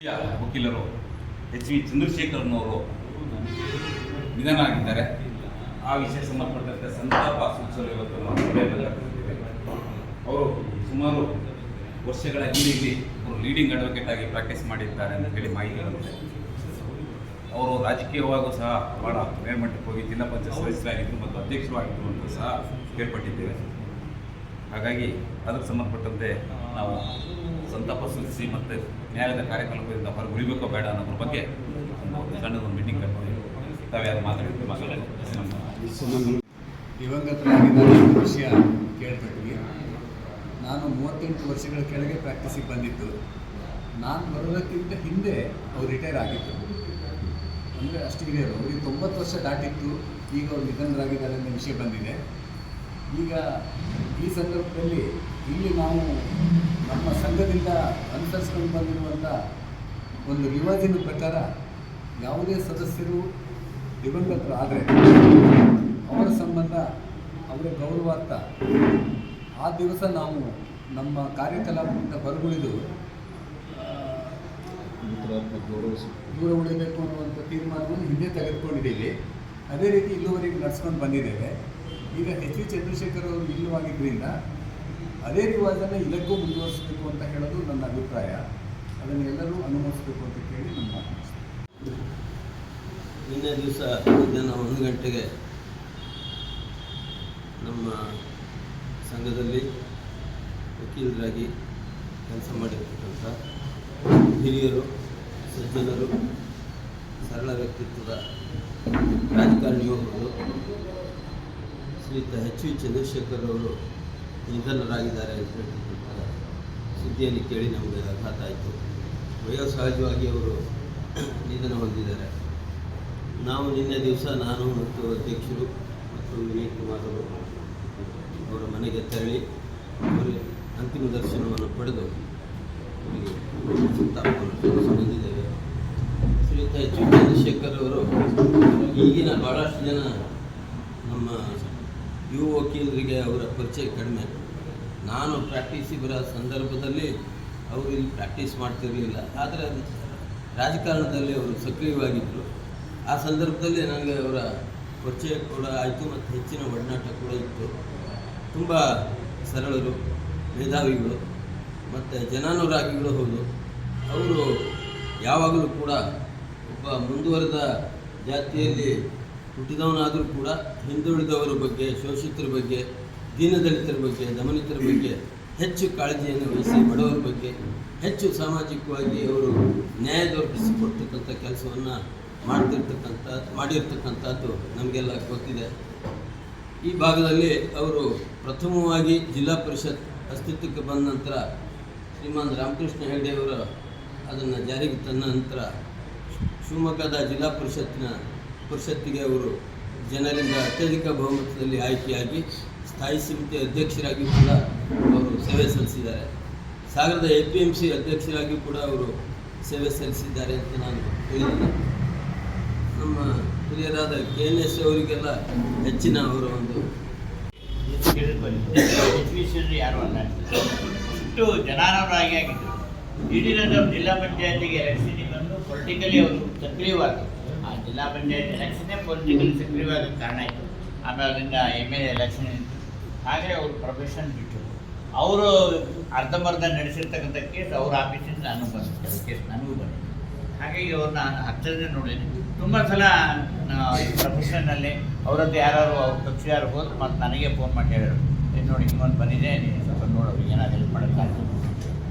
ವಕೀಲರು H V ಚಂದ್ರಶೇಖರನವರು ನಿಧನ ಆಗಿದ್ದಾರೆ. ಆ ವಿಷಯ ಸಂಬಂಧಪಟ್ಟಂತೆ ಸಂತಾಪ ಸೂಚಿಸಲು ಇವತ್ತು ನಾವು ಸಭೆಯನ್ನು ಕರೆದಿದ್ದೇವೆ. ಅವರು ಸುಮಾರು ವರ್ಷಗಳ ಹಿಂದೆ ಅವರು ಲೀಡಿಂಗ್ ಅಡ್ವೊಕೇಟ್ ಆಗಿ ಪ್ರಾಕ್ಟೀಸ್ ಮಾಡಿದ್ದಾರೆ ಅಂತ ಹೇಳಿ ಮಾಹಿತಿ ಬಂದಿದೆ. ಅವರು ರಾಜಕೀಯವಾಗೂ ಸಹ ಭಾಳ ಮೇಲ್ಮಟ್ಟಕ್ಕೆ ಹೋಗಿ ಜಿಲ್ಲಾ ಪಂಚಾಯತ್ ಸದಸ್ಯರಾಗಿದ್ದರು ಮತ್ತು ಅಧ್ಯಕ್ಷರು ಆಗಿದ್ದರು ಅಂತ ಸಹ ಕೇಳ್ಪಟ್ಟಿದ್ದೇವೆ. ಹಾಗಾಗಿ ಅದಕ್ಕೆ ಸಂಬಂಧಪಟ್ಟಂತೆ ನಾವು ಸಂತಾಪ ಸೂಚಿಸಿ ಮತ್ತು ನ್ಯಾಯಾಲಯದ ಕಾರ್ಯಕ್ರಮದಿಂದ ಹೊರಗುಳಿಬೇಕೋ ಬೇಡ ಅನ್ನೋದ್ರ ಬಗ್ಗೆ ಒಂದು ಸಣ್ಣದೊಂದು ಮೀಟಿಂಗ್ ಕರ್ಕೊಂಡು ತಾವ್ಯಾರು ಮಾತಾಡಿದ್ದು ದಿವಂಗತರಾಗಿದ್ದಾರೆ ಎಂಬ ವಿಷಯ ಕೇಳ್ಪಟ್ವಿ. ನಾನು 38 ವರ್ಷಗಳ ಕೆಳಗೆ ಪ್ರಾಕ್ಟೀಸಿಗೆ ಬಂದಿದ್ದು. ನಾನು ಬರೋದಕ್ಕಿಂತ ಹಿಂದೆ ಅವ್ರು ರಿಟೈರ್ ಆಗಿತ್ತು. ಅಂದರೆ ಅಷ್ಟು ಹಿರಿಯರು, ಅವರಿಗೆ 90 ವರ್ಷ ದಾಟಿತ್ತು. ಈಗ ಅವ್ರು ನಿಧನರಾಗಿದ್ದಾರೆ ಅನ್ನೋ ವಿಷಯ ಬಂದಿದೆ. ಈಗ ಈ ಸಂದರ್ಭದಲ್ಲಿ ಇಲ್ಲಿ ನಾವು ನಮ್ಮ ಸಂಘದಿಂದ ಅನುಸರಿಸ್ಕೊಂಡು ಬಂದಿರುವಂಥ ಒಂದು ರಿವಾಜಿನ ಪ್ರಕಾರ ಯಾವುದೇ ಸದಸ್ಯರು ದಿವಂಗತರು ಆದರೆ ಅವರ ಸಂಬಂಧ ಅವರ ಗೌರವಾರ್ಥ ಆ ದಿವಸ ನಾವು ನಮ್ಮ ಕಾರ್ಯಕಲಾಪದಿಂದ ಹೊರಗುಳಿದು ದೂರ ಉಳಿಬೇಕು ಅನ್ನುವಂಥ ತೀರ್ಮಾನವನ್ನು ಹಿಂದೆ ತೆಗೆದುಕೊಂಡಿದ್ದೀವಿ. ಅದೇ ರೀತಿ ಇಲ್ಲಿವರೆಗೆ ನಡೆಸ್ಕೊಂಡು ಬಂದಿದ್ದೇವೆ. ಈಗ ಎಚ್ ವಿ ಚಂದ್ರಶೇಖರ್ ಅವರು ಇಲ್ಲವಾಗಿದ್ದರಿಂದ ಅದೇ ರಿವಾಜನ್ನು ಇದಕ್ಕೂ ಮುಂದುವರಿಸಬೇಕು ಅಂತ ಹೇಳೋದು ನನ್ನ ಅಭಿಪ್ರಾಯ. ಅದನ್ನು ಎಲ್ಲರೂ ಅನುಮೋದಿಸಬೇಕು ಅಂತ ಕೇಳಿ ನಮ್ಮ ಮಾತು. ನಿನ್ನೆ ದಿವಸ ಮಧ್ಯಾಹ್ನ 1 ಗಂಟೆಗೆ ನಮ್ಮ ಸಂಘದಲ್ಲಿ ವಕೀಲರಾಗಿ ಕೆಲಸ ಮಾಡಿರ್ತಕ್ಕಂಥ ಹಿರಿಯರು, ಸಜ್ಜನರು, ಸರಳ ವ್ಯಕ್ತಿತ್ವದ ರಾಜಕಾರಣಿಯವರು ಶ್ರೀಯುತ ಎಚ್ ವಿ ಚಂದ್ರಶೇಖರ್ ಅವರು ನಿಧನರಾಗಿದ್ದಾರೆ ಅಂತ ಹೇಳ್ತಕ್ಕಂಥ ಸುದ್ದಿಯಲ್ಲಿ ಕೇಳಿ ನಮಗೆ ಆಘಾತ ಆಯಿತು. ವಯೋಸಹಜವಾಗಿ ಅವರು ನಿಧನ ಹೊಂದಿದ್ದಾರೆ. ನಾವು ನಿನ್ನೆ ದಿವಸ ನಾನು ಮತ್ತು ಅಧ್ಯಕ್ಷರು ಮತ್ತು ವಿನಯ್ ಕುಮಾರ್ ಅವರು ಅವರ ಮನೆಗೆ ತೆರಳಿ ಅವರಿಗೆ ಅಂತಿಮ ದರ್ಶನವನ್ನು ಪಡೆದು ಅವರಿಗೆ ಸಂತಾಪವನ್ನು ಹೊಂದಿದ್ದೇವೆ. ಶ್ರೀಯುತ ಎಚ್ ವಿ ಚಂದ್ರಶೇಖರ್ ಅವರು ಈಗಿನ ಭಾಳಷ್ಟು ಜನ ನಮ್ಮ ಯುವ ವಕೀಲರಿಗೆ ಅವರ ಪರಿಚಯ ಕಡಿಮೆ. ನಾನು ಪ್ರಾಕ್ಟೀಸಿಗೆ ಬರೋ ಸಂದರ್ಭದಲ್ಲಿ ಅವರು ಇಲ್ಲಿ ಪ್ರಾಕ್ಟೀಸ್ ಮಾಡ್ತಿರಲಿಲ್ಲ, ಆದರೆ ರಾಜಕಾರಣದಲ್ಲಿ ಅವರು ಸಕ್ರಿಯವಾಗಿದ್ದರು. ಆ ಸಂದರ್ಭದಲ್ಲಿ ನನಗೆ ಅವರ ಪರಿಚಯ ಕೂಡ ಆಯಿತು ಮತ್ತು ಹೆಚ್ಚಿನ ಒಡನಾಟ ಕೂಡ ಇತ್ತು. ತುಂಬ ಸರಳರು, ಮೇಧಾವಿಗಳು ಮತ್ತು ಜನಾನುರಾಗಿಗಳು ಹೌದು. ಅವರು ಯಾವಾಗಲೂ ಕೂಡ ಒಬ್ಬ ಮುಂದುವರೆದ ಜಾತಿಯಲ್ಲಿ ಹುಟ್ಟಿದವನಾದರೂ ಕೂಡ ಹಿಂದುಳಿದವರ ಬಗ್ಗೆ, ಶೋಷಿತರ ಬಗ್ಗೆ, ದೀನದಲಿತರ ಬಗ್ಗೆ, ದಮನಿತರ ಬಗ್ಗೆ ಹೆಚ್ಚು ಕಾಳಜಿಯನ್ನು ವಹಿಸಿ ಬಡವರ ಬಗ್ಗೆ ಹೆಚ್ಚು ಸಾಮಾಜಿಕವಾಗಿ ಅವರು ನ್ಯಾಯ ದೊರಕಿಸಿಕೊಡ್ತಕ್ಕಂಥ ಕೆಲಸವನ್ನು ಮಾಡಿರ್ತಕ್ಕಂಥದ್ದು ನಮಗೆಲ್ಲ ಗೊತ್ತಿದೆ. ಈ ಭಾಗದಲ್ಲಿ ಅವರು ಪ್ರಥಮವಾಗಿ ಜಿಲ್ಲಾ ಪರಿಷತ್ ಅಸ್ತಿತ್ವಕ್ಕೆ ಬಂದ ನಂತರ ಶ್ರೀಮಾನ್ ರಾಮಕೃಷ್ಣ ಹೆಗಡೆಯವರು ಅದನ್ನು ಜಾರಿಗೆ ತಂದ ನಂತರ ಶಿವಮೊಗ್ಗದ ಜಿಲ್ಲಾ ಪರಿಷತ್ತಿಗೆ ಅವರು ಜನರಿಂದ ಅತ್ಯಧಿಕ ಬಹುಮತದಲ್ಲಿ ಆಯ್ಕೆಯಾಗಿ ಸ್ಥಾಯಿ ಸಮಿತಿ ಅಧ್ಯಕ್ಷರಾಗಿ ಕೂಡ ಅವರು ಸೇವೆ ಸಲ್ಲಿಸಿದ್ದಾರೆ. ಸಾಗರದ APMC ಅಧ್ಯಕ್ಷರಾಗಿ ಕೂಡ ಅವರು ಸೇವೆ ಸಲ್ಲಿಸಿದ್ದಾರೆ ಅಂತ ನಾನು ಹೇಳಿದ್ದೇನೆ. ನಮ್ಮ ಹಿರಿಯರಾದ KNS ಅವರಿಗೆಲ್ಲ ಹೆಚ್ಚಿನ ಅವರ ಒಂದು ಯಾರು ಅಲ್ಲ, ಅಷ್ಟು ಜನಾನುರಾಗಿ ಆಗಿದ್ದರು. ಇಡೀ ನಮ್ಮ ಜಿಲ್ಲಾ ಪಂಚಾಯತಿಗೆ ಎಲೆಕ್ಷನ್ಗೆ ಬಂದು ಪೊಲಿಟಿಕಲಿ ಅವರು ಸಕ್ರಿಯವಾಗಿ ಆ ಜಿಲ್ಲಾ ಪಂಚಾಯತ್ ಎಲೆಕ್ಷನ್ನೇ ಪೊಲಿಟಿಕಲಿ ಸಕ್ರಿಯವಾದ ಕಾರಣ ಆಯಿತು. ಆಮೇಲೆ ಅದರಿಂದ MLA ಎಲೆಕ್ಷನ್ ಇತ್ತು. ಹಾಗೆ ಅವರು ಪ್ರೊಫೆಷನ್ ಬಿಟ್ಟರು. ಅವರು ಅರ್ಧಂಬರ್ಧ ನಡೆಸಿರ್ತಕ್ಕಂಥ ಕೇಸ್ ಅವ್ರ ಆಫೀಸಿಂದ ನಾನು ಬಂದಿದ್ದೆ, ಕೇಸ್ ನನಗೂ ಬಂದಿದೆ. ಹಾಗಾಗಿ ಅವ್ರನ್ನ ಹತ್ತಿರನೇ ನೋಡಿದ್ದೀನಿ. ತುಂಬ ಸಲ ಈ ಪ್ರೊಫೆಷನ್ನಲ್ಲಿ ಅವರದ್ದು ಯಾರು ಅವ್ರ ಪಕ್ಷ ಯಾರು ಹೋದ್ರು ಮತ್ತು ನನಗೆ ಫೋನ್ ಮಾಡಿ ಹೇಳೋರು, ನೋಡಿ ಹಿಂಗೊಂದು ಬಂದಿದೆ, ನೀನು ಸ್ವಲ್ಪ ನೋಡೋರು ಏನಾದ್ರು ಹೆಲ್ಪ್ ಮಾಡೋಕ್ಕಾಗ್ತದೆ.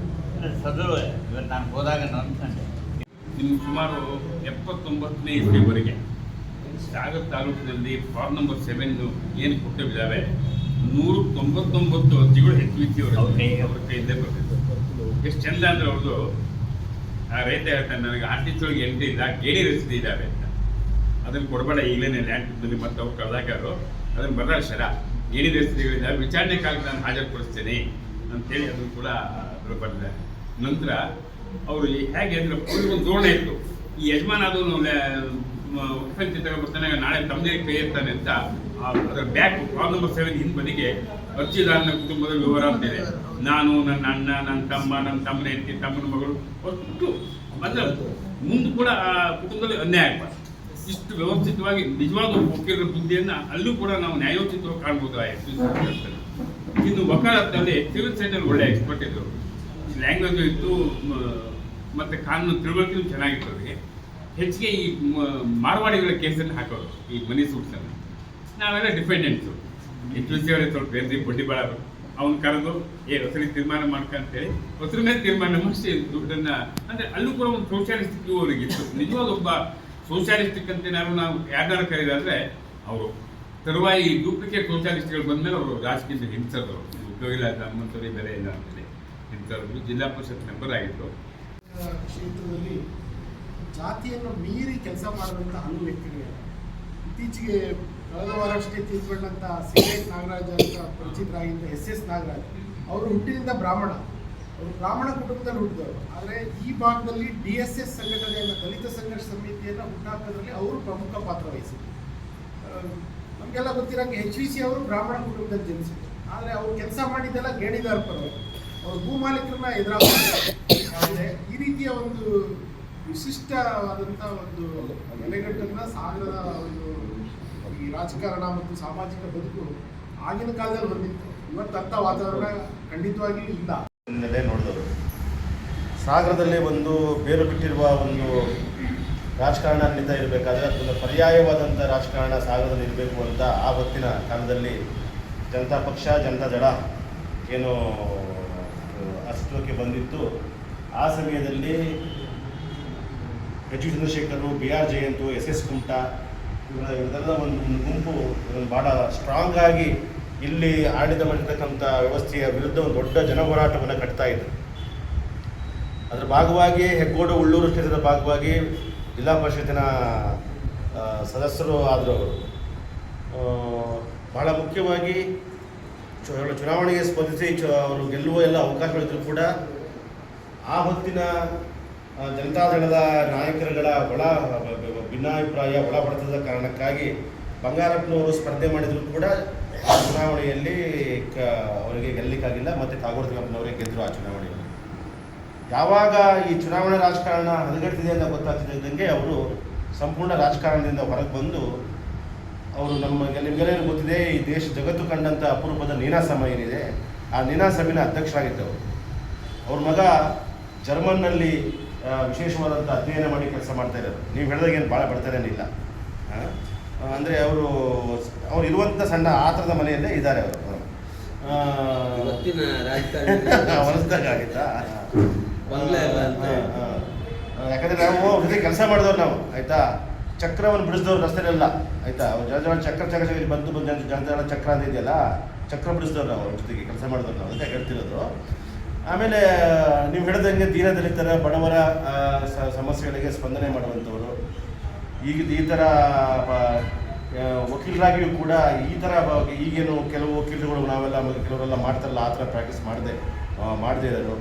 ಸದೃಢ ಇವತ್ತು ನಾನು ಹೋದಾಗ ಅಂದ್ಕೊಂಡೆ. ಇನ್ನು ಸುಮಾರು 79ನೇ ಇಸ್ವಿವರೆಗೆ ಸಾಗರ ತಾಲೂಕಿನಲ್ಲಿ ಫಾರ್ಮ್ ನಂಬರ್ 7 ಏನು ಕೊಟ್ಟಿದ್ದಾವೆ 199 ಅರ್ಜಿಗಳು HVC ಅವರ ಕೈಯಿಂದ ಬರ್ತಿತ್ತು. ಎಷ್ಟು ಚೆಂದ ಅಂದರೆ ಅವ್ರದ್ದು ಆ ರೈತ ಹೇಳ್ತಾನೆ, ನನಗೆ ಆರ್ಟಿಸ್ಟ್ ಒಳಗೆ ಎಂಟ್ರಿ ಇಲ್ಲ, ಗೇಡಿ ರಸೀದಿ ಇದ್ದಾವೆ ಅಂತ. ಅದನ್ನು ಕೊಡಬೇಡ ಈಗಲೇ ಲ್ಯಾಂಡ್ ಮತ್ತು ಅವ್ರು ಕಳೆದಾಕರು ಅದನ್ನು ಬರ ಶರ ಗೇಡಿ ರಸೀದಿಗಳಿದ್ದಾವೆ, ವಿಚಾರಣೆ ಕಾಲಕ್ಕೆ ನಾನು ಹಾಜರುಪಡಿಸ್ತೇನೆ ಅಂತೇಳಿ ಅದನ್ನು ಕೂಡ ಬರೆದಿದ್ದಾರೆ. ನಂತರ ಅವರು ಹೇಗೆ ಅಂದರೆ ಒಂದು ಧೋರಣೆ ಇತ್ತು, ಈ ಯಜಮಾನ ಅದನ್ನು ಒಫೆನ್ಸ್ ತಗೊಬರ್ತಾನೆ, ನಾಳೆ ತಮ್ಮದೇ ಕೈ ಇರ್ತಾನೆ ಅಂತ ಅದರ ಬ್ಯಾಕ್ ಫಾರ್ಮ್ ನಂಬರ್ 7 ಹಿಂದೆ ಬದಿಗೆ ಅರ್ಜಿದಾರನ ಕುಟುಂಬದ ವಿವರ ಅಂತಿದೆ. ನಾನು, ನನ್ನ ಅಣ್ಣ, ನನ್ನ ತಮ್ಮ, ನನ್ನ ತಮ್ಮನ ಹೆಂಡತಿ, ತಮ್ಮನ ಮಗಳು, ಒಟ್ಟು ಅಂದರೆ ಮುಂದೆ ಕೂಡ ಆ ಕುಟುಂಬದಲ್ಲಿ ಅನ್ಯಾಯ ಆಗಬಾರ್ದು. ಇಷ್ಟು ವ್ಯವಸ್ಥಿತವಾಗಿ ನಿಜವಾದ ವಕೀಲರ ಬುದ್ಧಿಯನ್ನು ಅಲ್ಲೂ ಕೂಡ ನಾವು ನ್ಯಾಯೋಚಿತವಾಗಿ ಕಾಣ್ಬೋದು. ಇನ್ನು ವಕಾಲತ್ನಲ್ಲಿ ಸಿವಿಲ್ ಸೈಡಲ್ಲಿ ಒಳ್ಳೆ ಎಕ್ಸ್ಪರ್ಟ್ ಇದ್ದರು, ಲ್ಯಾಂಗ್ವೇಜು ಇತ್ತು, ಮತ್ತು ಕಾನೂನು ತಿಳುವಳಿಕೆಯೂ ಚೆನ್ನಾಗಿತ್ತು ಅವರಿಗೆ. ಹೆಚ್ಚಿಗೆ ಈ ಮಾರವಾಡಿಗಳ ಕೇಸನ್ನು ಹಾಕೋರು, ಈ ಮನಿ ಸೂಟ್ಸನ್ನು. ನಾವೆಲ್ಲ ಡಿಪೆಂಡೆಂಟ್ಸು. HVC ಅವರೇ ಸ್ವಲ್ಪ ಬೇರೆ ಬಡ್ಡಿ ಬಾಳರು, ಅವ್ನು ಕರೆದು ಹೊಸರಿಗೆ ತೀರ್ಮಾನ ಮಾಡ್ಕೊಂತೇಳಿ ಹೊಸರ ಮೇಲೆ ತೀರ್ಮಾನ ಮಾಡಿಸಿ ದುಡ್ಡನ್ನು, ಅಂದರೆ ಅಲ್ಲೂ ಕೂಡ ಒಂದು ಸೋಷಿಯಾಲಿಸ್ಟಿಕ್ ವ್ಯೂ ಅವರಿಗಿತ್ತು. ನಿಜವಾದ ಒಬ್ಬ ಸೋಷಿಯಾಲಿಸ್ಟಿಕ್ ಅಂತ ನಾವು ಯಾರ್ಯಾರು ಕರೀದಾದ್ರೆ ಅವರು ತರುವಾಯಿ ಡೂಪ್ಲಿಕೇಟ್ ಸೋಷಿಯಾಲಿಸ್ಟ್ಗಳು ಬಂದಮೇಲೆ ಅವರು ರಾಜಕೀಯದ ಹಿಂಸದರು, ಉದ್ಯೋಗ ಇಲ್ಲ, ನಮ್ಮಂಥವ್ರಿಗೆ ಬೆಲೆ ಇಲ್ಲ ಅಂತೇಳಿ ಹಿಂಸರು. ಜಿಲ್ಲಾ ಪರಿಷತ್ ಮೆಂಬರ್ ಆಗಿತ್ತು. ಕ್ಷೇತ್ರದಲ್ಲಿ ಜಾತಿಯನ್ನು ಮೀರಿ ಕೆಲಸ ಮಾಡುವಂಥ ಹಲವು ವ್ಯಕ್ತಿಗಳಿದ್ದಾರೆ. ಇತ್ತೀಚೆಗೆ ಕಳೆದ ವಾರಷ್ಟೇ ತೀರ್ಕೊಂಡಂಥ ಸಿಗರೇಟ್ ನಾಗರಾಜ್ ಅಂತ ಪರಿಚಿತರಾಗಿದ್ದ SS ನಾಗರಾಜ್ ಅವರು ಹುಟ್ಟಿನಿಂದ ಬ್ರಾಹ್ಮಣ. ಅವರು ಬ್ರಾಹ್ಮಣ ಕುಟುಂಬದಲ್ಲಿ ಹುಟ್ಟಿದವರು. ಆದರೆ ಈ ಭಾಗದಲ್ಲಿ DSS ಸಂಘಟನೆಯನ್ನು, ದಲಿತ ಸಂಘರ್ಷ ಸಮಿತಿಯನ್ನು ಹುಟ್ಟಾಕೋದ್ರಲ್ಲಿ ಅವರು ಪ್ರಮುಖ ಪಾತ್ರ ವಹಿಸಿದರು. ನಮಗೆಲ್ಲ ಗೊತ್ತಿರೋಂಗೆ HVC ಅವರು ಬ್ರಾಹ್ಮಣ ಕುಟುಂಬದಲ್ಲಿ ಜನಿಸಿದರು. ಆದರೆ ಅವರು ಕೆಲಸ ಮಾಡಿದ್ದೆಲ್ಲ ಗೇಣಿದಾರ ಪರವಾಗಿ, ಅವರು ಭೂಮಾಲೀಕರನ್ನ ಎದುರಾಗ್ತಾರೆ. ಆದರೆ ಈ ರೀತಿಯ ಒಂದು ವಿಶಿಷ್ಟವಾದಂಥ ಒಂದು ನೆಲೆಗಟ್ಟನ್ನು ಸಾಗರದ ಒಂದು ಈ ರಾಜಕಾರಣ ಮತ್ತು ಸಾಮಾಜಿಕ ಬದುಕು ಆಗಿನ ಕಾಲದಲ್ಲಿ ಬಂದಿತ್ತು. ಇವತ್ತಂಥ ವಾತಾವರಣ ಖಂಡಿತವಾಗಿಯೂ ಇಲ್ಲ. ನೋಡಿದವರು ಸಾಗರದಲ್ಲಿ ಒಂದು ಬೇರು ಬಿಟ್ಟಿರುವ ಒಂದು ರಾಜಕಾರಣ ನಡೀತಾ ಇರಬೇಕಾದ್ರೆ ಅದೊಂದು ಪರ್ಯಾಯವಾದಂಥ ರಾಜಕಾರಣ ಸಾಗರದಲ್ಲಿ ಇರಬೇಕು ಅಂತ ಆ ಹೊತ್ತಿನ ಕಾಲದಲ್ಲಿ ಜನತಾ ಪಕ್ಷ, ಜನತಾ ದಳ ಏನು ಅಸ್ತಿತ್ವಕ್ಕೆ ಬಂದಿತ್ತು. ಆ ಸಮಯದಲ್ಲಿ HV Chandrashekhar, BR Jayanth, SS Kumta ಇವರೆಲ್ಲ ಒಂದು ಗುಂಪು ಭಾಳ ಸ್ಟ್ರಾಂಗ್ ಆಗಿ ಇಲ್ಲಿ ಆಡಳಿತ ಮಾಡಿರ್ತಕ್ಕಂಥ ವ್ಯವಸ್ಥೆಯ ವಿರುದ್ಧ ಒಂದು ದೊಡ್ಡ ಜನ ಹೋರಾಟವನ್ನು ಕಟ್ತಾ ಇದ್ರು. ಅದರ ಭಾಗವಾಗಿ ಹೆಗ್ಗೋಡು ಉಳ್ಳೂರು ಕ್ಷೇತ್ರದ ಭಾಗವಾಗಿ ಜಿಲ್ಲಾ ಪರಿಷತ್ತಿನ ಸದಸ್ಯರು ಆದರು. ಅವರು ಬಹಳ ಮುಖ್ಯವಾಗಿ ಚುನಾವಣೆಗೆ ಸ್ಪರ್ಧಿಸಿ ಅವರು ಗೆಲ್ಲುವ ಎಲ್ಲ ಅವಕಾಶಗಳಿದ್ದರೂ ಕೂಡ ಆ ಹೊತ್ತಿನ ಜನತಾದಳದ ನಾಯಕರುಗಳ ಒಳ ಭಿನ್ನಾಭಿಪ್ರಾಯ, ಒಳ ಹೊಡೆತದ ಕಾರಣಕ್ಕಾಗಿ ಬಂಗಾರಪ್ಪನವರು ಸ್ಪರ್ಧೆ ಮಾಡಿದರೂ ಕೂಡ ಆ ಚುನಾವಣೆಯಲ್ಲಿ ಅವರಿಗೆ ಗೆಲ್ಲಲಿಕ್ಕಾಗಿಲ್ಲ. ಮತ್ತು ಕಾಗೋಡು ತಿಮ್ಮಪ್ಪನವರೇ ಗೆದ್ದರು ಆ ಚುನಾವಣೆಯಲ್ಲಿ. ಯಾವಾಗ ಈ ಚುನಾವಣಾ ರಾಜಕಾರಣ ಹದಗೆಡ್ತಿದೆ ಅಂತ ಗೊತ್ತಾಗ್ತಿದ್ದಂಗೆ ಅವರು ಸಂಪೂರ್ಣ ರಾಜಕಾರಣದಿಂದ ಹೊರಗೆ ಬಂದು ಅವರು ನಿಮಗೆಲ್ಲ ಗೊತ್ತಿದೆ, ಈ ದೇಶ ಜಗತ್ತು ಕಂಡಂಥ ಅಪರೂಪದ ನೀನಾಸಮ ಏನಿದೆ, ಆ ನೀನಾಸಮಿನ ಅಧ್ಯಕ್ಷರಾಗಿದ್ದವರು. ಅವ್ರ ಮಗ ಜರ್ಮನ್ನಲ್ಲಿ ವಿಶೇಷವಾದಂಥ ಅಧ್ಯಯನ ಮಾಡಿ ಕೆಲಸ ಮಾಡ್ತಾ ಇರೋರು. ನೀವು ಹೇಳಿದಾಗ ಏನು ಭಾಳ ಬಡತನೇನಿಲ್ಲ. ಅಂದರೆ ಅವರು ಇರುವಂಥ ಸಣ್ಣ ಆ ಥರದ ಮನೆಯಲ್ಲೇ ಇದ್ದಾರೆ ಅವರು. ಹೊಲಸ್ದಾಗಿತ್ತಾ? ಯಾಕಂದರೆ ನಾವು ಅವ್ರ ಜೊತೆ ಕೆಲಸ ಮಾಡಿದವ್ರು ನಾವು, ಆಯಿತಾ. ಚಕ್ರವನ್ನು ಬಿಡಿಸಿದವ್ರು ರಸ್ತೆಯಲ್ಲ, ಆಯಿತಾ. ಅವ್ರು ಜನ ಚಕ್ರ ಬಂದು ಜನತಾದಳ ಚಕ್ರ ಅಂತ ಇದೆಯಲ್ಲ, ಚಕ್ರ ಬಿಡಿಸಿದವ್ರು ನಾವು, ಅವ್ರ ಜೊತೆಗೆ ಕೆಲಸ ಮಾಡಿದವ್ರು ನಾವು, ಅಂತ ಹೇಳ್ತಿರೋದು. ಆಮೇಲೆ ನೀವು ಹೇಳಿದಂಗೆ ದೀನದಲಿತರ ಬಡವರ ಸಮಸ್ಯೆಗಳಿಗೆ ಸ್ಪಂದನೆ ಮಾಡುವಂಥವರು. ಈ ಥರ ವಕೀಲರಾಗಿಯೂ ಕೂಡ ಈ ಥರ ಈಗೇನು ಕೆಲವು ವಕೀಲರುಗಳು ನಾವೆಲ್ಲ ಕೆಲವರೆಲ್ಲ ಮಾಡ್ತಾರಲ್ಲ, ಆ ಥರ ಪ್ರಾಕ್ಟೀಸ್ ಮಾಡದೇ ಇರೋರು.